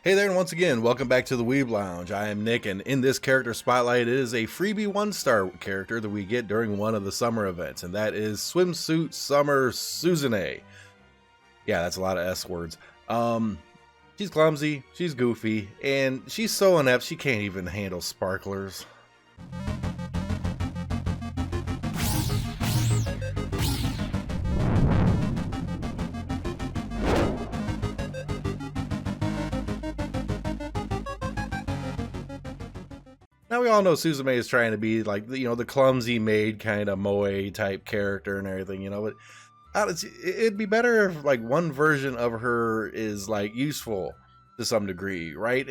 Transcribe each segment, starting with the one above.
Hey there, and once again, welcome back to the Weeb Lounge. I am Nick, and in this character spotlight, it is a freebie 1-star character that we get during one of the summer events, and that is Swimsuit Summer Suzume. Yeah, that's a lot of S words. She's clumsy, she's goofy, and she's so inept she can't even handle sparklers. Now we all know Suzume is trying to be like, the clumsy maid kind of moe type character and everything, but it'd be better if like one version of her is like useful to some degree, right?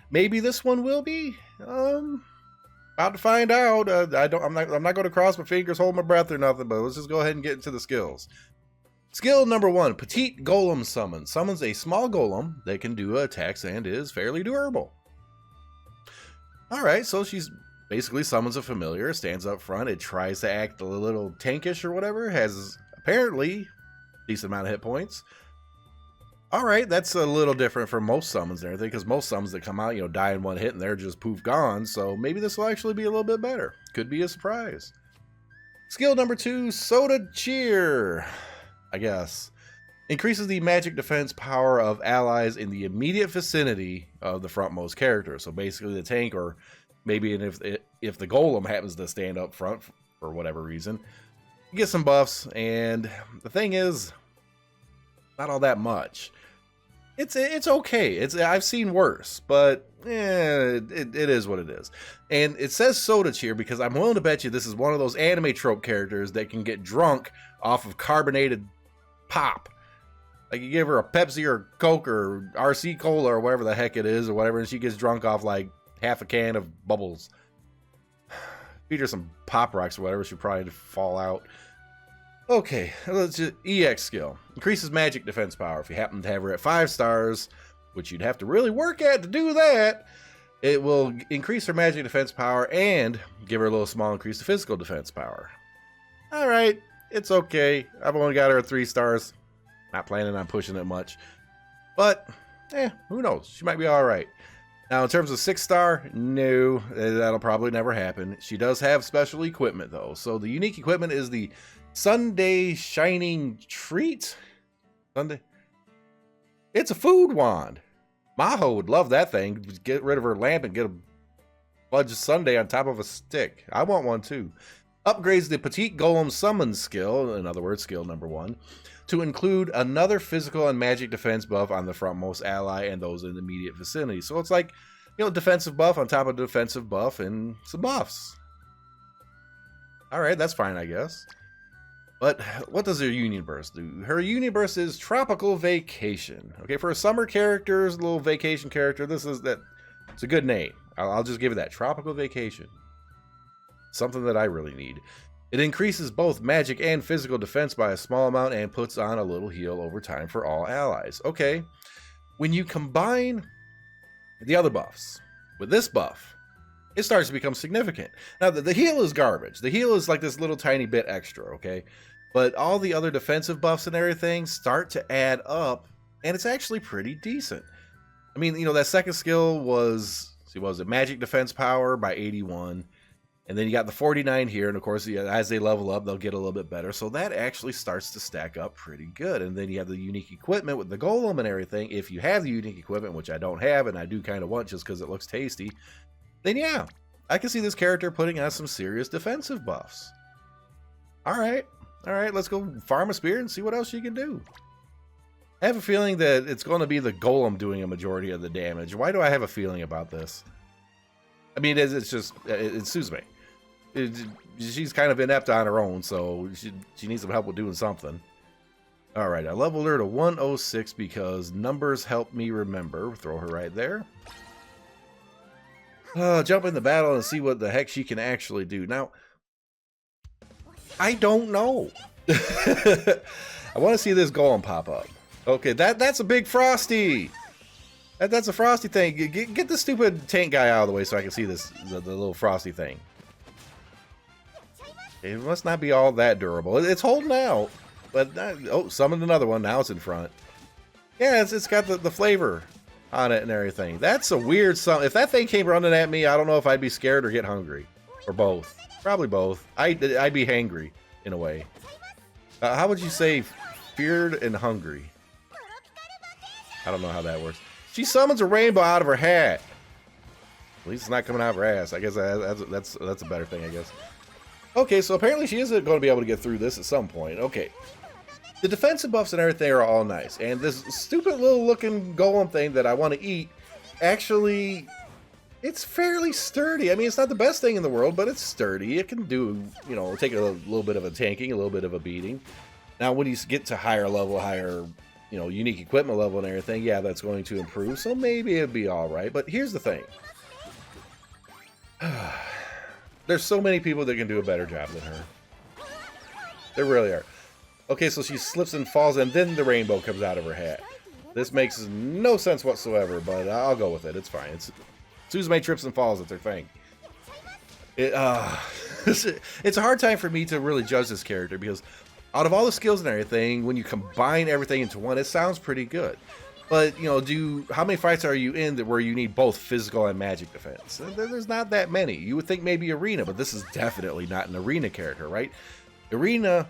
Maybe this one will be. About to find out. I'm not going to cross my fingers, hold my breath or nothing, but let's just go ahead and get into the skills. Skill number 1, Petite Golem Summon. Summons a small golem that can do attacks and is fairly durable. Alright, so she's basically summons a familiar, stands up front, it tries to act a little tankish or whatever, has apparently a decent amount of hit points. Alright, that's a little different from most summons and everything, because most summons that come out, die in one hit and they're just poof gone, so maybe this will actually be a little bit better. Could be a surprise. Skill number 2, Soda Cheer, I guess. Increases the magic defense power of allies in the immediate vicinity of the frontmost character. So basically the tank, or maybe if the golem happens to stand up front for whatever reason, you get some buffs. And the thing is, not all that much. It's okay. I've seen worse, but it is what it is. And it says Soda Cheer because I'm willing to bet you this is one of those anime trope characters that can get drunk off of carbonated pop. Like you give her a Pepsi or Coke or RC Cola or whatever the heck it is or whatever, and she gets drunk off like half a can of bubbles. Feed her some Pop Rocks or whatever, she'll probably fall out. Okay, let's just EX skill. Increases magic defense power. If you happen to have her at 5 stars, which you'd have to really work at to do that, it will increase her magic defense power and give her a little small increase to physical defense power. Alright, it's okay. I've only got her at 3 stars. Not planning on pushing it much, but who knows? She might be all right. Now, in terms of 6-star, no, that'll probably never happen. She does have special equipment though. So the unique equipment is the Sunday Shining Treat. Sunday. It's a food wand. Maho would love that thing. Get rid of her lamp and get a fudge sundae on top of a stick. I want one too. Upgrades the Petite Golem Summon skill, in other words, skill number 1, to include another physical and magic defense buff on the frontmost ally and those in the immediate vicinity. So it's like, defensive buff on top of defensive buff and some buffs. Alright, that's fine, I guess. But what does her Union Burst do? Her Union Burst is Tropical Vacation. Okay, for a summer character, a little vacation character, it's a good name. I'll just give it that, Tropical Vacation. Something that I really need. It increases both magic and physical defense by a small amount and puts on a little heal over time for all allies. Okay, when you combine the other buffs with this buff, it starts to become significant. Now, the heal is garbage. The heal is like this little tiny bit extra, okay? But all the other defensive buffs and everything start to add up, and it's actually pretty decent. I mean, that second skill was, what was it, magic defense power by 81. And then you got the 49 here, and of course, as they level up, they'll get a little bit better. So that actually starts to stack up pretty good. And then you have the unique equipment with the golem and everything. If you have the unique equipment, which I don't have, and I do kind of want just because it looks tasty, then yeah, I can see this character putting on some serious defensive buffs. Alright, let's go farm a spear and see what else she can do. I have a feeling that it's going to be the golem doing a majority of the damage. Why do I have a feeling about this? I mean, it's Suzume. She's kind of inept on her own, so she needs some help with doing something. Alright, I leveled her to 106 because numbers help me remember. Throw her right there. Jump in the battle and see what the heck she can actually do. Now, I don't know. I want to see this golem pop up. Okay, that's a big frosty. That's a frosty thing. Get the stupid tank guy out of the way so I can see the little frosty thing. It must not be all that durable. It's holding out, but oh, summoned another one. Now it's in front. Yeah, it's got the flavor. on it and everything. That's a weird something. If that thing came running at me, I don't know if I'd be scared or get hungry. Or both. Probably both. I'd be hangry, in a way. How would you say feared and hungry? I don't know how that works. She summons a rainbow out of her hat. At least it's not coming out of her ass. I guess that's a better thing, I guess. Okay, so apparently she isn't going to be able to get through this at some point. Okay. The defensive buffs and everything are all nice. And this stupid little looking golem thing that I want to eat, actually, it's fairly sturdy. I mean, it's not the best thing in the world, but it's sturdy. It can do, you know, take a little bit of a tanking, a little bit of a beating. Now, when you get to higher level, higher, you know, unique equipment level and everything, yeah, that's going to improve. So maybe it'd be all right. But here's the thing. There's so many people that can do a better job than her. There really are. Okay, so she slips and falls, and then the rainbow comes out of her hat. This makes no sense whatsoever, but I'll go with it. It's fine. Suzume trips and falls. It's her thing. It's a hard time for me to really judge this character because out of all the skills and everything, when you combine everything into one, it sounds pretty good. But, you know, how many fights are you in where you need both physical and magic defense? There's not that many. You would think maybe arena, but this is definitely not an arena character, right? Arena,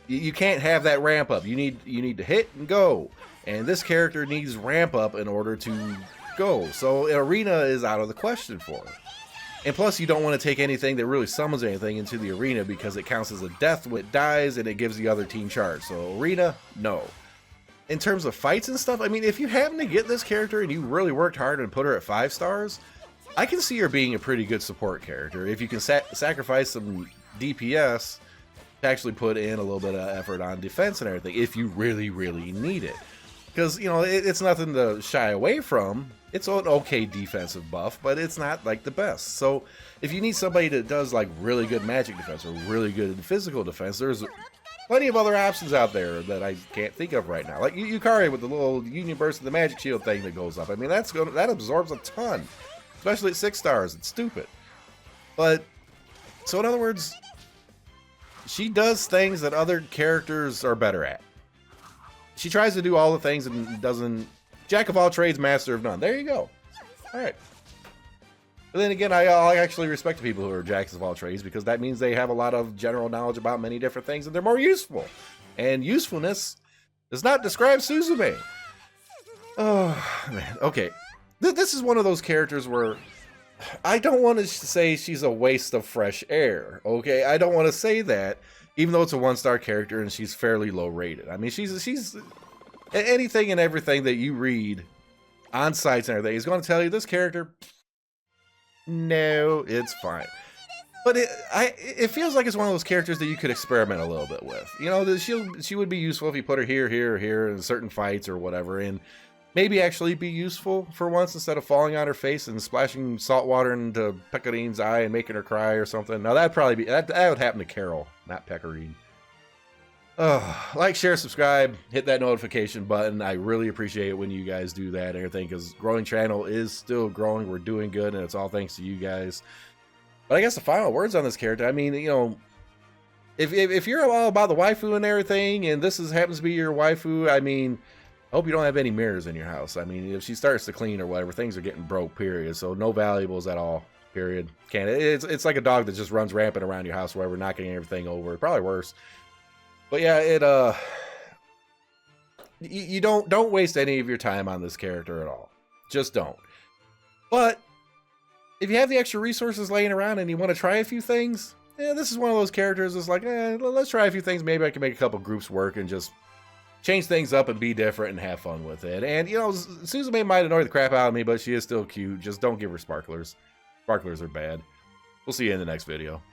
you can't have that ramp up. You need to hit and go. And this character needs ramp up in order to go. So arena is out of the question for her. And plus, you don't want to take anything that really summons anything into the arena because it counts as a death when it dies and it gives the other team charge. So arena, no. In terms of fights and stuff, I mean, if you happen to get this character and you really worked hard and put her at 5 stars, I can see her being a pretty good support character. If you can sacrifice some DPS to actually put in a little bit of effort on defense and everything, if you really, really need it. Because, you know, it's nothing to shy away from. It's an okay defensive buff, but it's not like the best. So if you need somebody that does like really good magic defense or really good physical defense, there's plenty of other options out there that I can't think of right now. Like Yukari with the little Union Burst of the Magic Shield thing that goes up. I mean, that absorbs a ton, especially at 6 stars. It's stupid. But, so in other words, she does things that other characters are better at. She tries to do all the things and doesn't. Jack of all trades, master of none. There you go. All right. But then again, I actually respect the people who are jacks of all trades because that means they have a lot of general knowledge about many different things and they're more useful. And usefulness does not describe Suzume. Oh, man. Okay. This is one of those characters where I don't want to say she's a waste of fresh air. Okay? I don't want to say that, even though it's a 1-star character and she's fairly low rated. I mean, she's anything and everything that you read on sites and everything is going to tell you this character. No, it's fine. But it feels like it's one of those characters that you could experiment a little bit with. You know, she would be useful if you put her here, here, or here in certain fights or whatever, and maybe actually be useful for once instead of falling on her face and splashing salt water into Pecorine's eye and making her cry or something. Now that'd probably be that would happen to Carol, not Pecorine. Like, share, subscribe, hit that notification button. I really appreciate it when you guys do that and everything because growing channel is still growing. We're doing good and it's all thanks to you guys. But I guess the final words on this character, I mean, you know, if you're all about the waifu and everything and this happens to be your waifu, I mean, I hope you don't have any mirrors in your house. I mean, if she starts to clean or whatever, things are getting broke, period. So no valuables at all, period. It's like a dog that just runs rampant around your house, wherever, knocking everything over. Probably worse. But yeah, you don't waste any of your time on this character at all. Just don't. But if you have the extra resources laying around and you want to try a few things, yeah, this is one of those characters that's like, let's try a few things. Maybe I can make a couple groups work and just change things up and be different and have fun with it. And, you know, Suzume might annoy the crap out of me, but she is still cute. Just don't give her sparklers. Sparklers are bad. We'll see you in the next video.